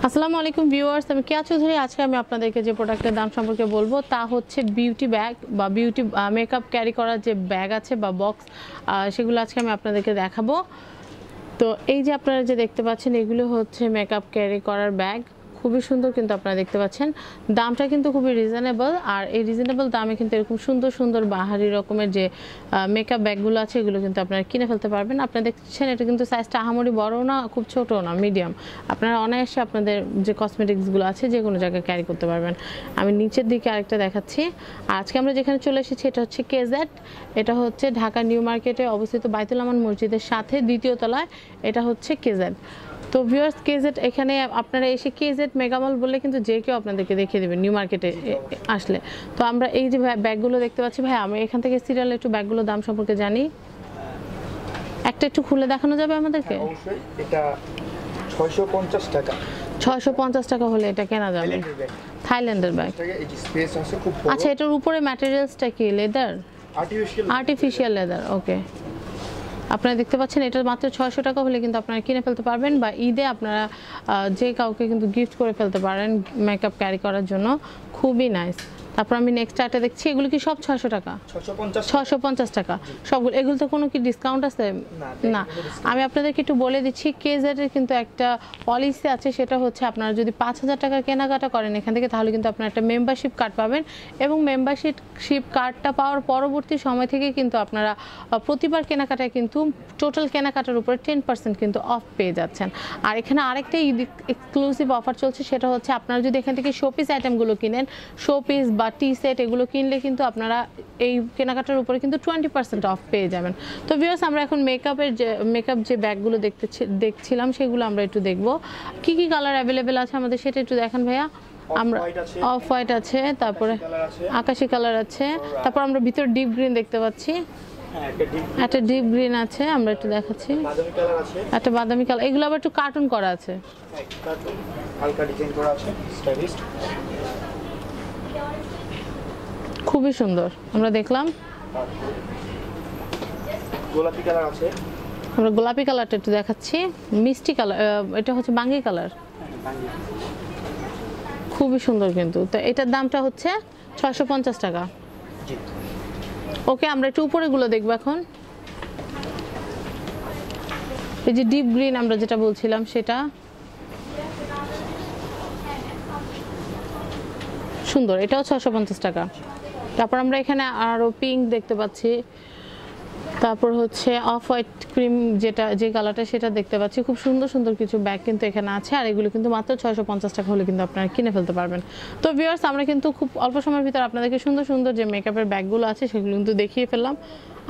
আসসালামু আলাইকুম ভিউয়ার্স, আমি কেয়া চৌধুরী। আজকে আমি আপনাদেরকে যে প্রোডাক্টের দাম সম্পর্কে বলবো তা হচ্ছে বিউটি ব্যাগ বা বিউটি মেকআপ ক্যারি করার যে ব্যাগ আছে বা বক্স, সেগুলো আজকে আমি আপনাদেরকে দেখাবো। তো এই যে আপনারা যে দেখতে পাচ্ছেন এগুলো হচ্ছে মেকআপ ক্যারি করার ব্যাগ, খুবই সুন্দর কিন্তু আপনারা দেখতে পাচ্ছেন। দামটা কিন্তু খুবই রিজনেবল, আর এই রিজনেবল দামে কিন্তু এরকম সুন্দর সুন্দর বাহারি রকমের যে মেকআপ ব্যাগগুলো আছে এগুলো কিন্তু আপনারা কিনে ফেলতে পারবেন। আপনারা দেখছেন এটা কিন্তু সাইজটা আহামরি বড় না, খুব ছোট না, মিডিয়াম। আপনারা অনায়াসে আপনাদের যে কসমেটিক্সগুলো আছে যে কোনো জায়গায় ক্যারি করতে পারবেন। আমি নিচের দিকে আরেকটা দেখাচ্ছি। আর আজকে আমরা যেখানে চলে এসেছি এটা হচ্ছে কেজেড। এটা হচ্ছে ঢাকা নিউ মার্কেটে অবস্থিত বাইতুল আমান মসজিদের সাথে দ্বিতীয় তলায়। এটা হচ্ছে কেজেড। তো ভিউয়ার্স, কেজেড এখানে আপনারা এসে কেজেড মেগামল বললে কিন্তু যে কেউ আপনাদেরকে দেখিয়ে দেবেন নিউ মার্কেটে আসলে। তো আমরা এই যে ব্যাগগুলো দেখতে পাচ্ছি, ভাই আমরা এখান থেকে সিরিয়ালে একটু ব্যাগগুলোর দাম সম্পর্কে জানি। একটা একটু খুলে দেখানো যাবে আমাদেরকে? অবশ্যই। এটা 650 টাকা। 650 টাকা হলে এটা কেনা যাবে। থাইল্যান্ডের ব্যাগ। এই যে স্পেস আছে খুব বড়। আচ্ছা, এটার উপরে ম্যাটেরিয়ালসটা কি লেদার? Artificial leather. ওকে, আপনারা দেখতে পাচ্ছেন এটা মাত্র 600 টাকা হলে কিন্তু আপনারা কিনে ফেলতে পারবেন, বা ঈদে আপনারা যে কাউকে কিন্তু গিফট করে ফেলতে পারেন মেকআপ ক্যারি করার জন্য। খুবই নাইস। তারপর আমি নেক্সট একটা দেখছি, এগুলো কি সব 600 টাকা? 650 টাকা সবগুলো। এগুলোতে কোনো কি ডিসকাউন্ট আছে? না। আমি আপনাদেরকে একটু বলে দিচ্ছি, কেজেডের কিন্তু একটা পলিসি আছে, সেটা হচ্ছে আপনারা যদি 5000 টাকা কেনাকাটা করেন এখান থেকে, তাহলে কিন্তু আপনারা একটা মেম্বারশিপ কার্ড পাবেন, এবং মেম্বারশিপ কার্ডটা পাওয়ার পরবর্তী সময় থেকে কিন্তু আপনারা প্রতিবার কেনাকাটায় কিন্তু টোটাল কেনাকাটার উপরে 10% কিন্তু অফ পেয়ে যাচ্ছেন। আর এখানে আরেকটা এক্সক্লুসিভ অফার চলছে, সেটা হচ্ছে আপনারা যদি এখান থেকে শোপিস আইটেমগুলো কিনেন, শোপিস বা টি সেট এগুলো কিনলে কিন্তু আপনারা এই কেনাকাটার উপরে কিন্তু 20% অফ পেয়ে যাবেন। তো ভিউয়ার্স, আমরা এখন মেকআপ যে ব্যাগগুলো দেখছিলাম সেগুলো আমরা একটু দেখব। কি কি কালার অ্যাভেলেবেল আছে আমাদের সেটা একটু দেখান ভাইয়া। আমরা অফ হোয়াইট আছে, তারপরে আকাশি কালার আছে, তারপর আমরা ভিতরে ডিপ গ্রিন দেখতে পাচ্ছি, একটা ডিপ গ্রিন আছে, আমরা একটু দেখাচ্ছি, একটা বাদামি কালার। এগুলো আবার একটু কার্টুন করা আছে, হালকা ডিজাইন করা আছে, স্টাইলিশ, খুবই সুন্দর। আমরা দেখলাম গোলাপি কালার আছে, আমরা গোলাপি কালারটা একটু দেখাচ্ছি, মিষ্টি কালার, এটা হচ্ছে বাঙ্গি কালার, খুবই সুন্দর কিন্তু। তো এটার দামটা হচ্ছে 650 টাকা। ওকে, আমরা একটু উপরেগুলো দেখবো এখন। এই যে ডিপ গ্রিন আমরা যেটা বলছিলাম সেটা সুন্দর, এটাও 650 টাকা। তারপর আমরা এখানে আরো পিঙ্ক দেখতে পাচ্ছি, তারপর হচ্ছে অফ হোয়াইট ক্রিম যে কালারটা সেটা দেখতে পাচ্ছি। খুব সুন্দর সুন্দর কিছু ব্যাগ কিন্তু এখানে আছে, আর এগুলো কিন্তু মাত্র 650 টাকা হলে কিন্তু আপনারা কিনে ফেলতে পারবেন। তো ভিউয়ার্স, আমরা কিন্তু খুব অল্প সময়ের ভিতরে আপনাদেরকে সুন্দর সুন্দর যে মেকআপের ব্যাগগুলো আছে সেগুলো কিন্তু দেখিয়ে ফেললাম।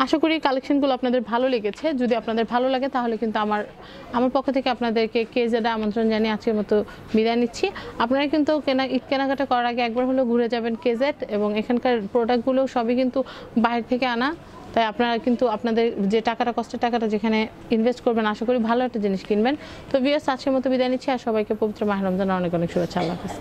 আশা করি কালেকশনগুলো আপনাদের ভালো লেগেছে। যদি আপনাদের ভালো লাগে তাহলে কিন্তু আমার পক্ষ থেকে আপনাদেরকে কেজেডে আমন্ত্রণ জানিয়ে আজকের মতো বিদায় নিচ্ছি। আপনারা কিন্তু ঈদ কেনাকাটা করার আগে একবার হলেও ঘুরে যাবেন কেজেড, এবং এখানকার প্রোডাক্টগুলো সবই কিন্তু বাইরে থেকে আনা। তাই আপনারা কিন্তু আপনাদের যে কষ্টের টাকাটা যেখানে ইনভেস্ট করবেন, আশা করি ভালো একটা জিনিস কিনবেন। তো ভিউয়ার্স, আজকের মতো বিদায় নিচ্ছি, আর সবাইকে পবিত্র মাহে রমজানের অনেক অনেক শুভেচ্ছা। আল্লাহ হাফেজ।